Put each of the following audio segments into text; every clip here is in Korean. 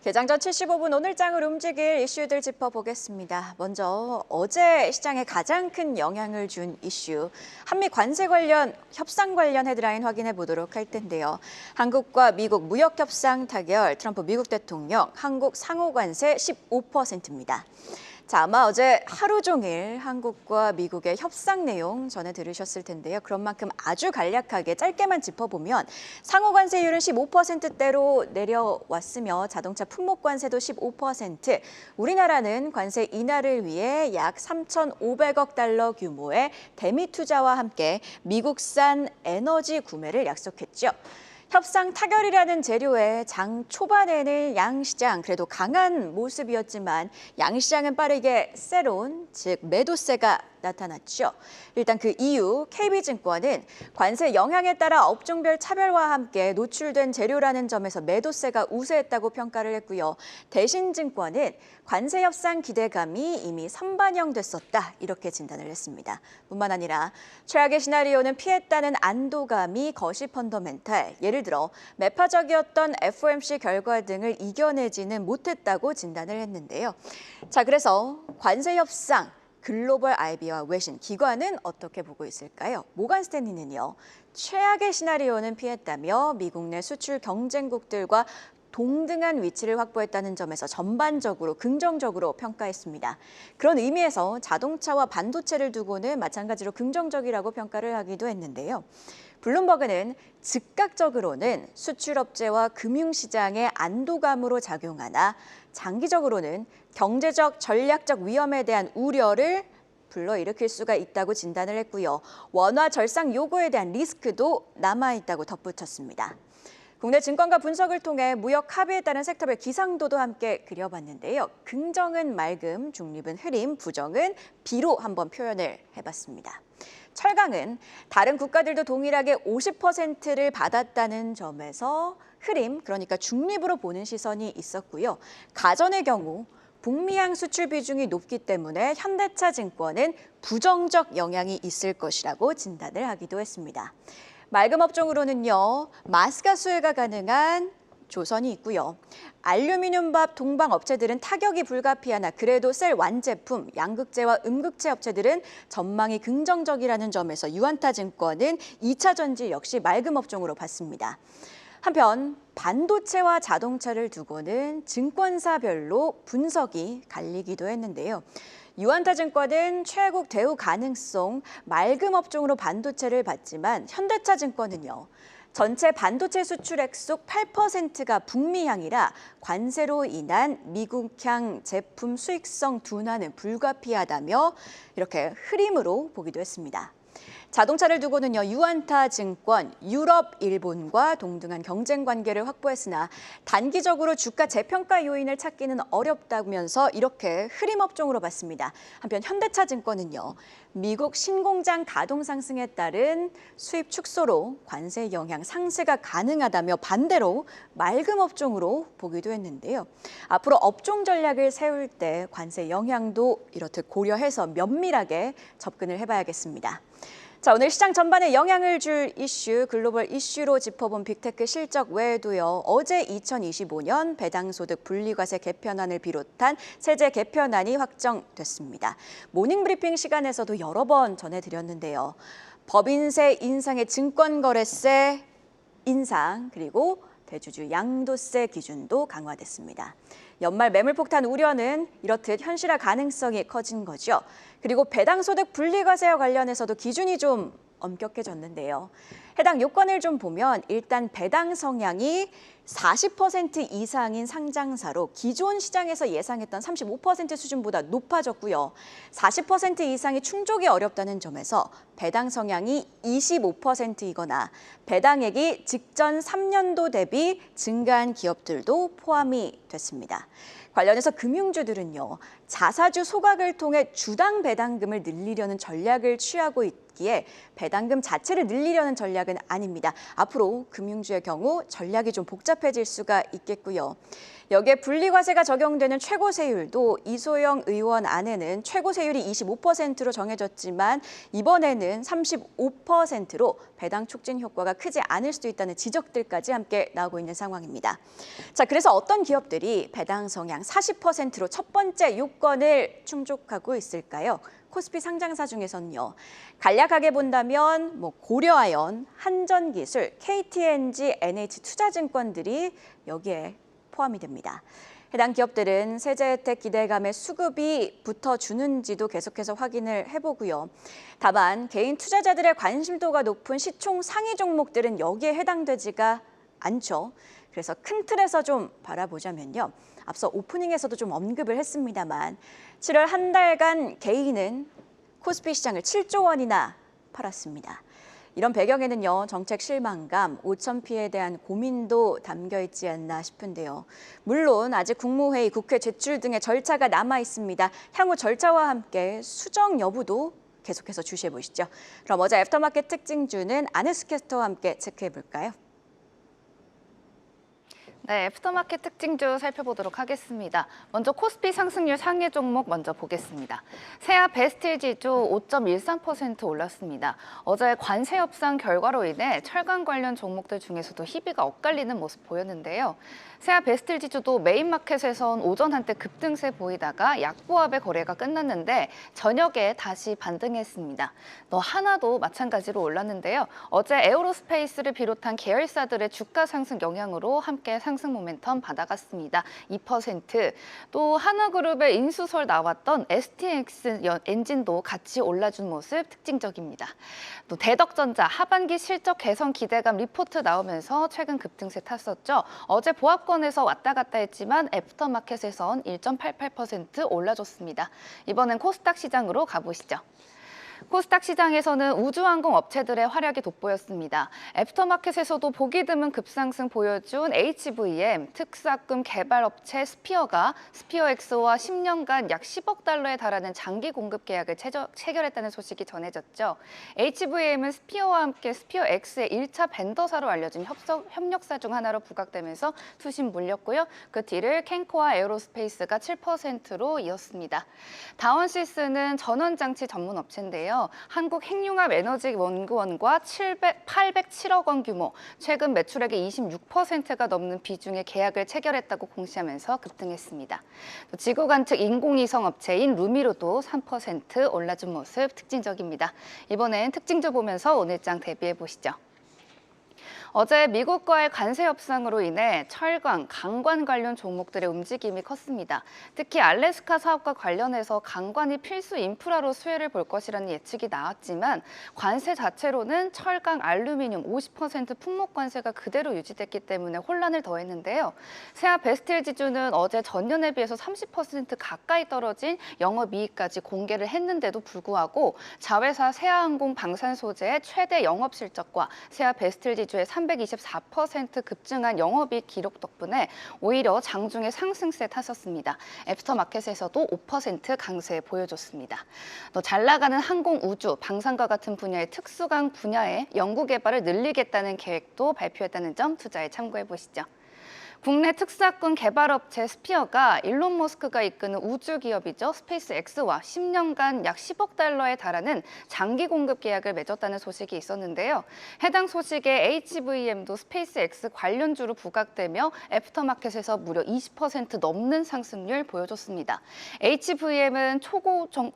개장 전 75분 오늘장을 움직일 이슈들 짚어보겠습니다. 먼저 어제 시장에 가장 큰 영향을 준 이슈, 한미 관세 관련 협상 관련 헤드라인 확인해 보도록 할 텐데요. 한국과 미국 무역 협상 타결, 트럼프 미국 대통령, 한국 상호 관세 15%입니다. 자, 아마 어제 하루 종일 한국과 미국의 협상 내용 전해 들으셨을 텐데요. 그런 만큼 아주 간략하게 짧게만 짚어보면 상호 관세율은 15%대로 내려왔으며 자동차 품목 관세도 15%, 우리나라는 관세 인하를 위해 약 3,500억 달러 규모의 대미 투자와 함께 미국산 에너지 구매를 약속했죠. 협상 타결이라는 재료에 장 초반에는 양시장 그래도 강한 모습이었지만 양시장은 빠르게 셀온, 즉 매도세가 나타났죠. 일단 그 이유 KB증권은 관세 영향에 따라 업종별 차별과 함께 노출된 재료라는 점에서 매도세가 우세했다고 평가를 했고요. 대신증권은 관세 협상 기대감이 이미 선반영됐었다 이렇게 진단을 했습니다. 뿐만 아니라 최악의 시나리오는 피했다는 안도감이 거시 펀더멘탈, 예를 들어 매파적이었던 FOMC 결과 등을 이겨내지는 못했다고 진단을 했는데요. 자, 그래서 관세 협상 글로벌 IB와 외신, 기관은 어떻게 보고 있을까요? 모간 스탠리는요, 최악의 시나리오는 피했다며 미국 내 수출 경쟁국들과 동등한 위치를 확보했다는 점에서 전반적으로 긍정적으로 평가했습니다. 그런 의미에서 자동차와 반도체를 두고는 마찬가지로 긍정적이라고 평가를 하기도 했는데요. 블룸버그는 즉각적으로는 수출업체와 금융시장의 안도감으로 작용하나 장기적으로는 경제적, 전략적 위험에 대한 우려를 불러일으킬 수가 있다고 진단을 했고요. 원화 절상 요구에 대한 리스크도 남아있다고 덧붙였습니다. 국내 증권가 분석을 통해 무역 합의에 따른 섹터별 기상도도 함께 그려봤는데요. 긍정은 맑음, 중립은 흐림, 부정은 비로 한번 표현을 해봤습니다. 철강은 다른 국가들도 동일하게 50%를 받았다는 점에서 흐림, 그러니까 중립으로 보는 시선이 있었고요. 가전의 경우 북미향 수출 비중이 높기 때문에 현대차증권은 부정적 영향이 있을 것이라고 진단을 하기도 했습니다. 맑음 업종으로는요, 마스가 수혜가 가능한 조선이 있고요. 알루미늄밥 동방 업체들은 타격이 불가피하나 그래도 셀 완제품, 양극재와 음극재 업체들은 전망이 긍정적이라는 점에서 유안타증권은 2차 전지 역시 맑음 업종으로 봤습니다. 한편 반도체와 자동차를 두고는 증권사별로 분석이 갈리기도 했는데요. 유안타증권은 최국 대우 가능성, 맑음 업종으로 반도체를 봤지만 현대차증권은요, 전체 반도체 수출액 속 8%가 북미향이라 관세로 인한 미국향 제품 수익성 둔화는 불가피하다며 이렇게 흐림으로 보기도 했습니다. 자동차를 두고는요, 유안타증권, 유럽, 일본과 동등한 경쟁 관계를 확보했으나 단기적으로 주가 재평가 요인을 찾기는 어렵다면서 이렇게 흐림 업종으로 봤습니다. 한편 현대차증권은요, 미국 신공장 가동 상승에 따른 수입 축소로 관세 영향 상쇄가 가능하다며 반대로 맑음 업종으로 보기도 했는데요. 앞으로 업종 전략을 세울 때 관세 영향도 이렇듯 고려해서 면밀하게 접근을 해봐야겠습니다. 자, 오늘 시장 전반에 영향을 줄 이슈, 글로벌 이슈로 짚어본 빅테크 실적 외에도요. 어제 2025년 배당소득 분리과세 개편안을 비롯한 세제 개편안이 확정됐습니다. 모닝브리핑 시간에서도 여러 번 전해드렸는데요. 법인세 인상의 증권거래세 인상, 그리고 대주주 양도세 기준도 강화됐습니다. 연말 매물폭탄 우려는 이렇듯 현실화 가능성이 커진 거죠. 그리고 배당소득 분리과세와 관련해서도 기준이 좀 엄격해졌는데요. 해당 요건을 좀 보면 일단 배당 성향이 40% 이상인 상장사로 기존 시장에서 예상했던 35% 수준보다 높아졌고요. 40% 이상이 충족이 어렵다는 점에서 배당 성향이 25%이거나 배당액이 직전 3년도 대비 증가한 기업들도 포함이 됐습니다. 관련해서 금융주들은요, 자사주 소각을 통해 주당 배당금을 늘리려는 전략을 취하고 있기에 배당금 자체를 늘리려는 전략은 아닙니다. 앞으로 금융주의 경우 전략이 좀 복잡해질 수가 있겠고요. 여기에 분리과세가 적용되는 최고세율도 이소영 의원 안에는 최고세율이 25%로 정해졌지만 이번에는 35%로 배당 촉진 효과가 크지 않을 수도 있다는 지적들까지 함께 나오고 있는 상황입니다. 자, 그래서 어떤 기업들이 배당 성향 40%로 첫 번째 요건을 충족하고 있을까요? 코스피 상장사 중에서는요. 간략하게 본다면 고려아연, 한전기술, KTNG, NH투자증권들이 여기에 포함이 됩니다. 해당 기업들은 세제 혜택 기대감에 수급이 붙어주는지도 계속해서 확인을 해보고요. 다만 개인 투자자들의 관심도가 높은 시총 상위 종목들은 여기에 해당되지가 않죠. 그래서 큰 틀에서 좀 바라보자면요. 앞서 오프닝에서도 좀 언급을 했습니다만 7월 한 달간 개인은 코스피 시장을 7조 원이나 팔았습니다. 이런 배경에는요, 정책 실망감, 5천 피해에 대한 고민도 담겨 있지 않나 싶은데요. 물론 아직 국무회의, 국회 제출 등의 절차가 남아 있습니다. 향후 절차와 함께 수정 여부도 계속해서 주시해 보시죠. 그럼 어제 애프터마켓 특징주는 안혜수 캐스터와 함께 체크해 볼까요? 네, 애프터마켓 특징주 살펴보도록 하겠습니다. 먼저 코스피 상승률 상위 종목 먼저 보겠습니다. 세아 베스틸 지주 5.13% 올랐습니다. 어제 관세 협상 결과로 인해 철강 관련 종목들 중에서도 희비가 엇갈리는 모습 보였는데요. 세아 베스틸 지주도 메인 마켓에선 오전 한때 급등세 보이다가 약보합의 거래가 끝났는데 저녁에 다시 반등했습니다. 또 하나도 마찬가지로 올랐는데요. 어제 에어로스페이스를 비롯한 계열사들의 주가 상승 영향으로 함께 상승 모멘텀 받아갔습니다. 2%. 또 하나그룹의 인수설 나왔던 STX 엔진도 같이 올라준 모습 특징적입니다. 또 대덕전자 하반기 실적 개선 기대감 리포트 나오면서 최근 급등세 탔었죠. 어제 보합권에서 왔다 갔다 했지만 애프터마켓에선 1.88% 올라줬습니다. 이번엔 코스닥 시장으로 가보시죠. 코스닥 시장에서는 우주항공 업체들의 활약이 돋보였습니다. 애프터마켓에서도 보기 드문 급상승 보여준 HVM, 특수학금 개발업체 스피어가 스피어X와 10년간 약 10억 달러에 달하는 장기 공급 계약을 체결했다는 소식이 전해졌죠. HVM은 스피어와 함께 스피어X의 1차 벤더사로 알려진 협력사 중 하나로 부각되면서 투심 몰렸고요. 그 뒤를 캔코와 에어로스페이스가 7%로 이었습니다. 다원시스는 전원장치 전문 업체인데요. 한국핵융합에너지연구원과 807억 원 규모, 최근 매출액의 26%가 넘는 비중의 계약을 체결했다고 공시하면서 급등했습니다. 지구관측 인공위성 업체인 루미로도 3% 올라준 모습 특징적입니다. 이번엔 특징주 보면서 오늘 장 대비해 보시죠. 어제 미국과의 관세 협상으로 인해 철강, 강관 관련 종목들의 움직임이 컸습니다. 특히 알래스카 사업과 관련해서 강관이 필수 인프라로 수혜를 볼 것이라는 예측이 나왔지만 관세 자체로는 철강, 알루미늄 50% 품목 관세가 그대로 유지됐기 때문에 혼란을 더했는데요. 세아 베스틸 지주는 어제 전년에 비해서 30% 가까이 떨어진 영업이익까지 공개를 했는데도 불구하고 자회사 세아항공 방산소재의 최대 영업실적과 세아 베스틸 지주의 324% 급증한 영업이익 기록 덕분에 오히려 장중에 상승세 탔었습니다. 애프터마켓에서도 5% 강세 보여줬습니다. 또 잘 나가는 항공, 우주, 방산과 같은 분야의 특수강 분야의 연구개발을 늘리겠다는 계획도 발표했다는 점 투자에 참고해 보시죠. 국내 특수학군 개발업체 스피어가 일론 머스크가 이끄는 우주 기업이죠. 스페이스X와 10년간 약 10억 달러에 달하는 장기 공급 계약을 맺었다는 소식이 있었는데요. 해당 소식에 HVM도 스페이스X 관련주로 부각되며 애프터마켓에서 무려 20% 넘는 상승률 보여줬습니다. HVM은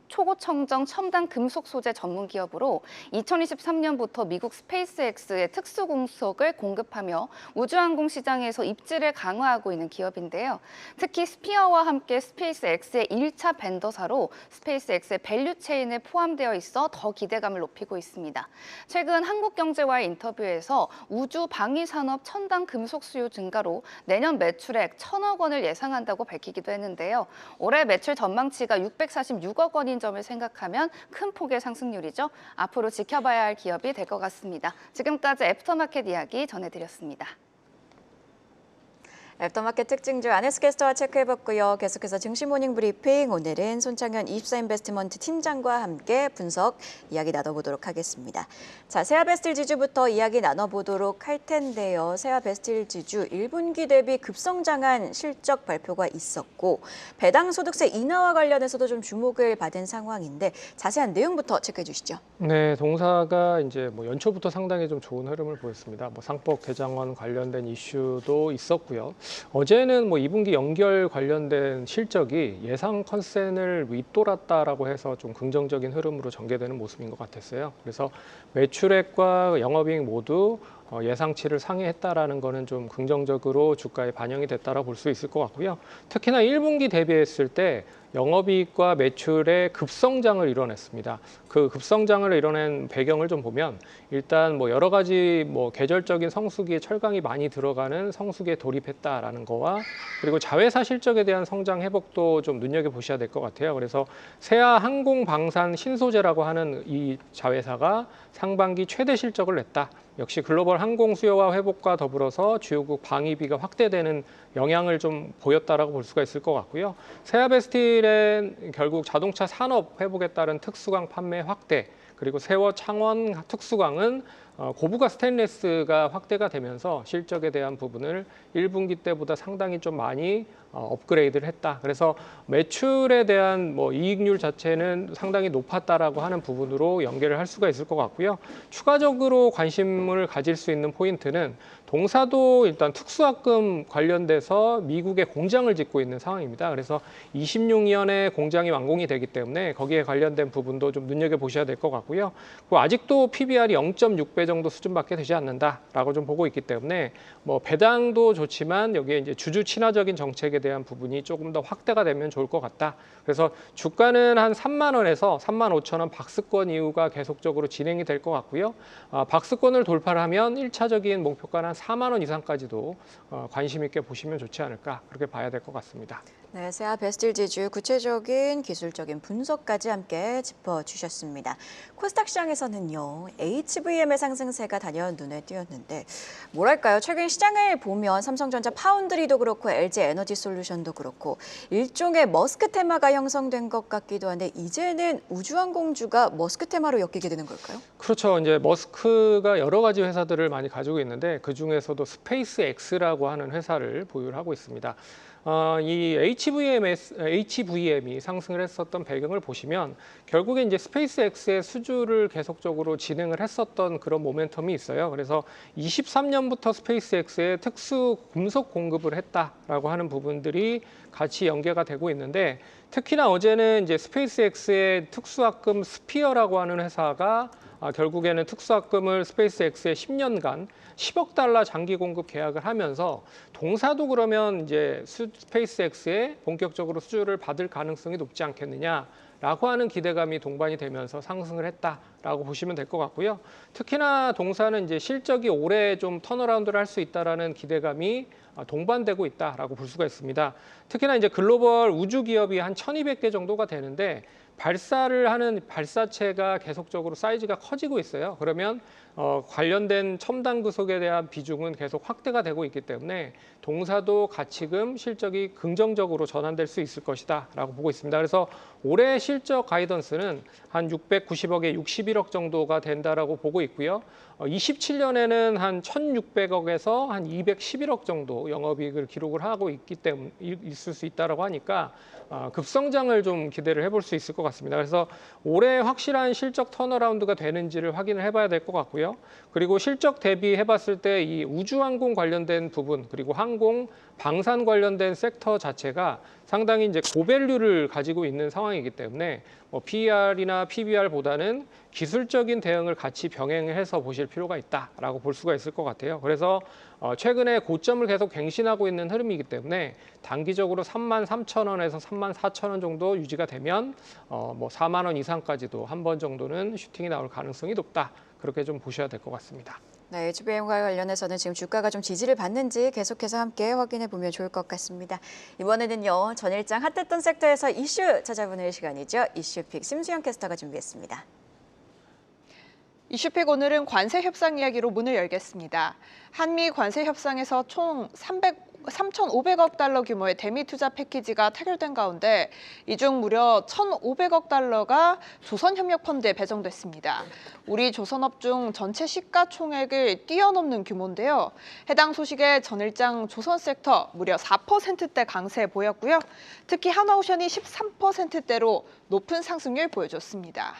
초고청정 첨단 금속 소재 전문 기업으로 2023년부터 미국 스페이스X의 특수금속을 공급하며 우주항공 시장에서 입지를 강화하고 있는 기업인데요. 특히 스피어와 함께 스페이스X의 1차 벤더사로 스페이스X의 밸류체인에 포함되어 있어 더 기대감을 높이고 있습니다. 최근 한국경제와의 인터뷰에서 우주 방위산업 첨단 금속 수요 증가로 내년 매출액 1,000억 원을 예상한다고 밝히기도 했는데요. 올해 매출 전망치가 646억 원인 점을 생각하면 큰 폭의 상승률이죠. 앞으로 지켜봐야 할 기업이 될 것 같습니다. 지금까지 애프터마켓 이야기 전해드렸습니다. 애프터마켓 특징주 안혜수 캐스터와 체크해봤고요. 계속해서 증시 모닝 브리핑, 오늘은 손창현 24인베스트먼트 팀장과 함께 분석 이야기 나눠보도록 하겠습니다. 자, 세아베스틸 지주부터 이야기 나눠보도록 할 텐데요. 세아베스틸 지주 1분기 대비 급성장한 실적 발표가 있었고 배당 소득세 인하와 관련해서도 좀 주목을 받은 상황인데 자세한 내용부터 체크해 주시죠. 네, 동사가 이제 연초부터 상당히 좀 좋은 흐름을 보였습니다. 상법 개정안 관련된 이슈도 있었고요. 어제는 2분기 연결 관련된 실적이 예상 컨센을 윗돌았다라고 해서 좀 긍정적인 흐름으로 전개되는 모습인 것 같았어요. 그래서 매출액과 영업이익 모두 예상치를 상회했다라는 거는 좀 긍정적으로 주가에 반영이 됐다라고 볼 수 있을 것 같고요. 특히나 1분기 대비했을 때 영업이익과 매출의 급성장을 이뤄냈습니다. 그 급성장을 이뤄낸 배경을 좀 보면 일단 여러 가지 계절적인 성수기에 철강이 많이 들어가는 성수기에 돌입했다라는 거와 그리고 자회사 실적에 대한 성장 회복도 좀 눈여겨보셔야 될 것 같아요. 그래서 세아 항공방산 신소재라고 하는 이 자회사가 상반기 최대 실적을 냈다. 역시 글로벌 항공 수요와 회복과 더불어서 주요국 방위비가 확대되는 영향을 좀 보였다라고 볼 수가 있을 것 같고요. 세아베스틸은 결국 자동차 산업 회복에 따른 특수광 판매 확대, 그리고 세워 창원 특수광은 고부가 스테인리스가 확대가 되면서 실적에 대한 부분을 1분기 때보다 상당히 좀 많이 업그레이드를 했다. 그래서 매출에 대한 이익률 자체는 상당히 높았다라고 하는 부분으로 연계를 할 수가 있을 것 같고요. 추가적으로 관심을 가질 수 있는 포인트는 동사도 일단 특수학금 관련돼서 미국에 공장을 짓고 있는 상황입니다. 그래서 26년에 공장이 완공이 되기 때문에 거기에 관련된 부분도 좀 눈여겨보셔야 될 것 같고요. 아직도 PBR이 0.6배 정도 수준밖에 되지 않는다라고 좀 보고 있기 때문에 배당도 좋지만 여기에 이제 주주 친화적인 정책에 대한 부분이 조금 더 확대가 되면 좋을 것 같다. 그래서 주가는 한 3만 원에서 3만 5천 원 박스권 이후가 계속적으로 진행이 될 것 같고요. 박스권을 돌파를 하면 1차적인 목표가는 한 4만 원 이상까지도 관심 있게 보시면 좋지 않을까 그렇게 봐야 될 것 같습니다. 네, 세아베스틸 지주 구체적인 기술적인 분석까지 함께 짚어주셨습니다. 코스닥 시장에서는요, HVM의 상승세가 단연 눈에 띄었는데 뭐랄까요? 최근 시장을 보면 삼성전자 파운드리도 그렇고 LG 에너지솔루션도 그렇고 일종의 머스크 테마가 형성된 것 같기도 한데 이제는 우주항공주가 머스크 테마로 엮이게 되는 걸까요? 그렇죠. 이제 머스크가 여러 가지 회사들을 많이 가지고 있는데 그 중에서도 스페이스 X라고 하는 회사를 보유를 하고 있습니다. 이 HVM이 상승을 했었던 배경을 보시면 결국에 이제 스페이스 X의 수주를 계속적으로 진행을 했었던 그런 모멘텀이 있어요. 그래서 23년부터 스페이스 X에 특수 금속 공급을 했다라고 하는 부분들이 같이 연계가 되고 있는데 특히나 어제는 이제 스페이스 X의 특수학금 스피어라고 하는 회사가 결국에는 특수학금을 스페이스 X에 10년간 10억 달러 장기 공급 계약을 하면서 동사도 그러면 이제 스페이스 X에 본격적으로 수주를 받을 가능성이 높지 않겠느냐라고 하는 기대감이 동반이 되면서 상승을 했다라고 보시면 될 것 같고요. 특히나 동사는 이제 실적이 올해 좀 턴어라운드를 할 수 있다라는 기대감이 동반되고 있다라고 볼 수가 있습니다. 특히나 이제 글로벌 우주 기업이 한 1,200개 정도가 되는데 발사를 하는 발사체가 계속적으로 사이즈가 커지고 있어요. 그러면 관련된 첨단 구속에 대한 비중은 계속 확대가 되고 있기 때문에 동사도 가치금 실적이 긍정적으로 전환될 수 있을 것이다 라고 보고 있습니다. 그래서 올해 실적 가이던스는 한 690억에 61억 정도가 된다라고 보고 있고요. 27년에는 한 1,600억에서 한 211억 정도 영업이익을 기록을 하고 있기 때문에 있을 수 있다라고 하니까 급성장을 좀 기대를 해볼 수 있을 것 같습니다. 그래서 올해 확실한 실적 턴어라운드가 되는지를 확인을 해봐야 될 것 같고요. 그리고 실적 대비해봤을 때 이 우주항공 관련된 부분 그리고 항공, 방산 관련된 섹터 자체가 상당히 이제 고밸류를 가지고 있는 상황이기 때문에 PER이나 PBR보다는 기술적인 대응을 같이 병행해서 보실 필요가 있다라고 볼 수가 있을 것 같아요. 그래서 최근에 고점을 계속 갱신하고 있는 흐름이기 때문에 단기적으로 33,000원에서 34,000원 정도 유지가 되면 4만 원 이상까지도 한 번 정도는 슈팅이 나올 가능성이 높다. 그렇게 좀 보셔야 될 것 같습니다. 네, HBM과 관련해서는 지금 주가가 좀 지지를 받는지 계속해서 함께 확인해 보면 좋을 것 같습니다. 이번에는요, 전일장 핫했던 섹터에서 이슈 찾아보는 시간이죠. 이슈픽 심수영 캐스터가 준비했습니다. 이슈픽 오늘은 관세 협상 이야기로 문을 열겠습니다. 한미 관세 협상에서 총 3,500억 달러 규모의 대미 투자 패키지가 타결된 가운데 이 중 무려 1,500억 달러가 조선협력 펀드에 배정됐습니다. 우리 조선업 중 전체 시가총액을 뛰어넘는 규모인데요. 해당 소식에 전일장 조선 섹터 무려 4%대 강세 보였고요. 특히 한화오션이 13%대로 높은 상승률 보여줬습니다.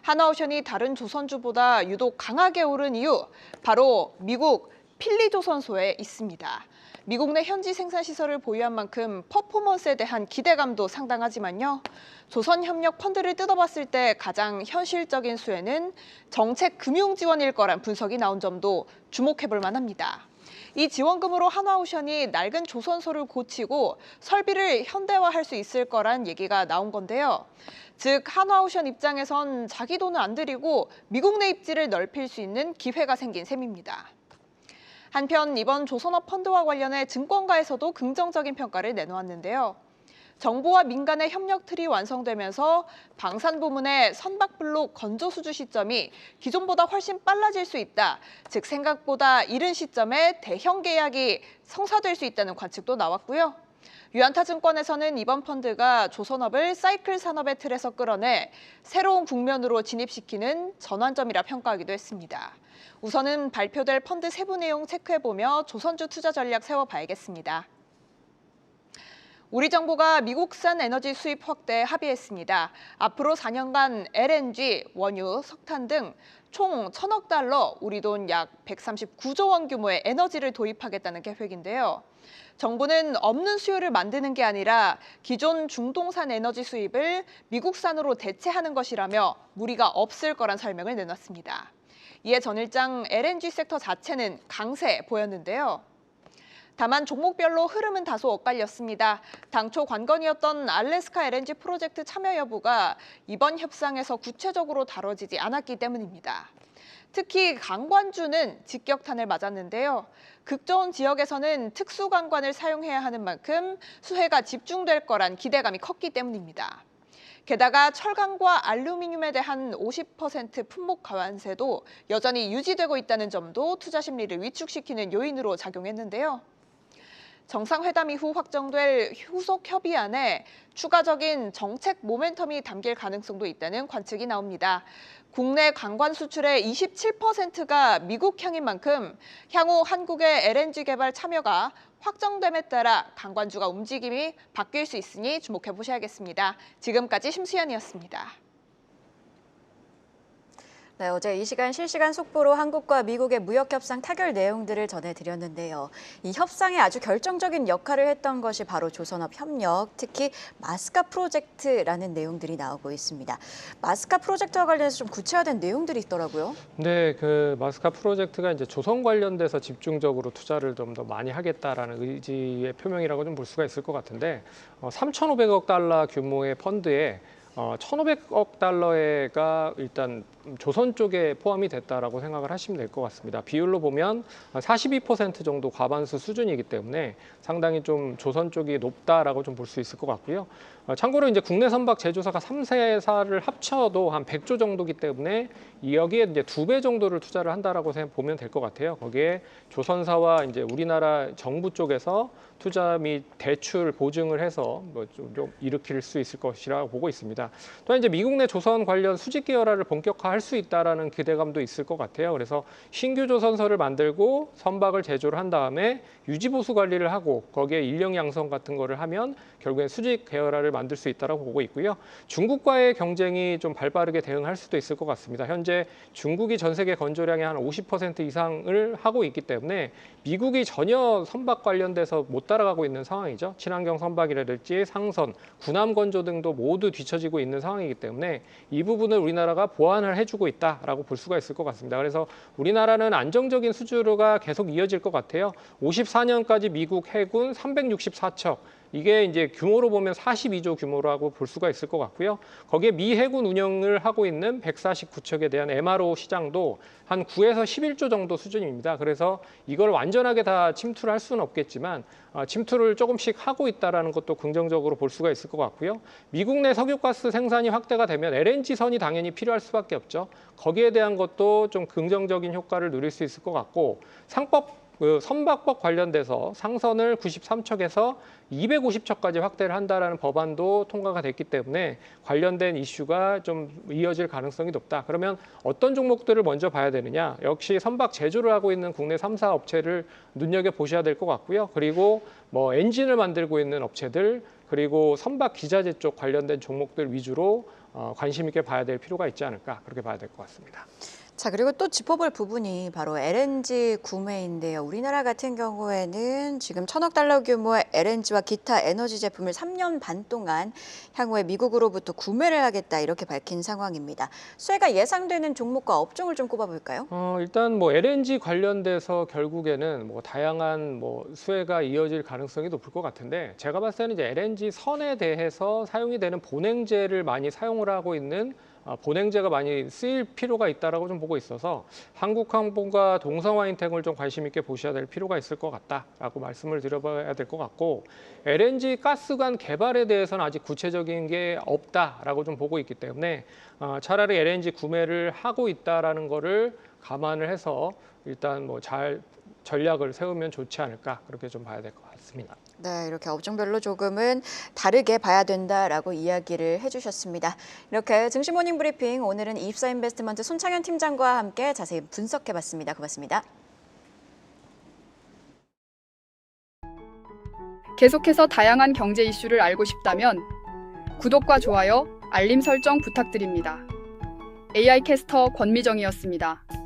한화오션이 다른 조선주보다 유독 강하게 오른 이유, 바로 미국 필리조선소에 있습니다. 미국 내 현지 생산 시설을 보유한 만큼 퍼포먼스에 대한 기대감도 상당하지만요. 조선협력 펀드를 뜯어봤을 때 가장 현실적인 수혜는 정책 금융 지원일 거란 분석이 나온 점도 주목해볼 만합니다. 이 지원금으로 한화오션이 낡은 조선소를 고치고 설비를 현대화할 수 있을 거란 얘기가 나온 건데요. 즉 한화오션 입장에선 자기 돈을 안 들이고 미국 내 입지를 넓힐 수 있는 기회가 생긴 셈입니다. 한편 이번 조선업 펀드와 관련해 증권가에서도 긍정적인 평가를 내놓았는데요. 정부와 민간의 협력 틀이 완성되면서 방산 부문의 선박블록 건조 수주 시점이 기존보다 훨씬 빨라질 수 있다. 즉 생각보다 이른 시점에 대형 계약이 성사될 수 있다는 관측도 나왔고요. 유안타증권에서는 이번 펀드가 조선업을 사이클 산업의 틀에서 끌어내 새로운 국면으로 진입시키는 전환점이라 평가하기도 했습니다. 우선은 발표될 펀드 세부 내용 체크해보며 조선주 투자 전략 세워봐야겠습니다. 우리 정부가 미국산 에너지 수입 확대에 합의했습니다. 앞으로 4년간 LNG, 원유, 석탄 등 총 1,000억 달러, 우리 돈 약 139조 원 규모의 에너지를 도입하겠다는 계획인데요. 정부는 없는 수요를 만드는 게 아니라 기존 중동산 에너지 수입을 미국산으로 대체하는 것이라며 무리가 없을 거란 설명을 내놨습니다. 이에 전일장 LNG 섹터 자체는 강세 보였는데요. 다만 종목별로 흐름은 다소 엇갈렸습니다. 당초 관건이었던 알래스카 LNG 프로젝트 참여 여부가 이번 협상에서 구체적으로 다뤄지지 않았기 때문입니다. 특히 강관주는 직격탄을 맞았는데요. 극저온 지역에서는 특수강관을 사용해야 하는 만큼 수혜가 집중될 거란 기대감이 컸기 때문입니다. 게다가 철강과 알루미늄에 대한 50% 품목 과환세도 여전히 유지되고 있다는 점도 투자 심리를 위축시키는 요인으로 작용했는데요. 정상회담 이후 확정될 후속 협의안에 추가적인 정책 모멘텀이 담길 가능성도 있다는 관측이 나옵니다. 국내 관광 수출의 27%가 미국향인 만큼 향후 한국의 LNG 개발 참여가 확정됨에 따라 관광주가 움직임이 바뀔 수 있으니 주목해 보셔야겠습니다. 지금까지 심수연이었습니다. 네, 어제 이 시간 실시간 속보로 한국과 미국의 무역협상 타결 내용들을 전해드렸는데요. 이 협상에 아주 결정적인 역할을 했던 것이 바로 조선업 협력, 특히 마스카 프로젝트라는 내용들이 나오고 있습니다. 마스카 프로젝트와 관련해서 좀 구체화된 내용들이 있더라고요. 네, 그 마스카 프로젝트가 이제 조선 관련돼서 집중적으로 투자를 좀 더 많이 하겠다라는 의지의 표명이라고 좀 볼 수가 있을 것 같은데 3,500억 달러 규모의 펀드에 1,500억 달러가 일단 조선 쪽에 포함이 됐다라고 생각을 하시면 될 것 같습니다. 비율로 보면 42% 정도 과반수 수준이기 때문에 상당히 좀 조선 쪽이 높다라고 좀 볼 수 있을 것 같고요. 참고로 이제 국내 선박 제조사가 3세사를 합쳐도 한 100조 정도기 때문에 여기에 이제 2배 정도를 투자를 한다라고 보면 될 것 같아요. 거기에 조선사와 이제 우리나라 정부 쪽에서 투자 및 대출 보증을 해서 좀 일으킬 수 있을 것이라고 보고 있습니다. 또한 이제 미국 내 조선 관련 수직 계열화를 본격화할 수 있다라는 기대감도 있을 것 같아요. 그래서 신규 조선소를 만들고 선박을 제조를 한 다음에 유지 보수 관리를 하고 거기에 인력 양성 같은 거를 하면 결국엔 수직 계열화를 만들 수 있다고 보고 있고요. 중국과의 경쟁이 좀 발빠르게 대응할 수도 있을 것 같습니다. 현재 중국이 전 세계 건조량의 한 50% 이상을 하고 있기 때문에 미국이 전혀 선박 관련돼서 못 따라가고 있는 상황이죠. 친환경 선박이라든지 상선, 군함 건조 등도 모두 뒤처지고 있는 상황이기 때문에 이 부분을 우리나라가 보완을 해주고 있다라고 볼 수가 있을 것 같습니다. 그래서 우리나라는 안정적인 수주가 계속 이어질 것 같아요. 54년까지 미국 해군 364척. 이게 이제 규모로 보면 42조 규모라고 볼 수가 있을 것 같고요. 거기에 미 해군 운영을 하고 있는 149척에 대한 MRO 시장도 한 9에서 11조 정도 수준입니다. 그래서 이걸 완전하게 다 침투를 할 수는 없겠지만 침투를 조금씩 하고 있다는 것도 긍정적으로 볼 수가 있을 것 같고요. 미국 내 석유가스 생산이 확대가 되면 LNG선이 당연히 필요할 수밖에 없죠. 거기에 대한 것도 좀 긍정적인 효과를 누릴 수 있을 것 같고 그 선박법 관련돼서 상선을 93척에서 250척까지 확대를 한다라는 법안도 통과가 됐기 때문에 관련된 이슈가 좀 이어질 가능성이 높다. 그러면 어떤 종목들을 먼저 봐야 되느냐? 역시 선박 제조를 하고 있는 국내 3사 업체를 눈여겨 보셔야 될 것 같고요. 그리고 뭐 엔진을 만들고 있는 업체들, 그리고 선박 기자재 쪽 관련된 종목들 위주로 관심 있게 봐야 될 필요가 있지 않을까, 그렇게 봐야 될 것 같습니다. 자, 그리고 또 짚어볼 부분이 바로 LNG 구매인데요. 우리나라 같은 경우에는 지금 1,000억 달러 규모의 LNG와 기타 에너지 제품을 3년 반 동안 향후에 미국으로부터 구매를 하겠다 이렇게 밝힌 상황입니다. 수혜가 예상되는 종목과 업종을 좀 꼽아볼까요? 일단 뭐 LNG 관련돼서 결국에는 뭐 다양한 뭐 수혜가 이어질 가능성이 높을 것 같은데, 제가 봤을 때는 이제 LNG 선에 대해서 사용이 되는 본행제를 많이 사용을 하고 있는 본행제가 많이 쓰일 필요가 있다라고 좀 보고 있어서 한국항공과 동성화인텍을 좀 관심 있게 보셔야 될 필요가 있을 것 같다라고 말씀을 드려봐야 될 것 같고, LNG 가스관 개발에 대해서는 아직 구체적인 게 없다라고 좀 보고 있기 때문에 차라리 LNG 구매를 하고 있다라는 거를 감안을 해서 일단 뭐 잘 전략을 세우면 좋지 않을까, 그렇게 좀 봐야 될 것 같습니다. 네, 이렇게 업종별로 조금은 다르게 봐야 된다라고 이야기를 해주셨습니다. 이렇게 증시 모닝 브리핑, 오늘은 이입사인베스트먼트 손창현 팀장과 함께 자세히 분석해봤습니다. 고맙습니다. 계속해서 다양한 경제 이슈를 알고 싶다면 구독과 좋아요, 알림 설정 부탁드립니다. AI 캐스터 권미정이었습니다.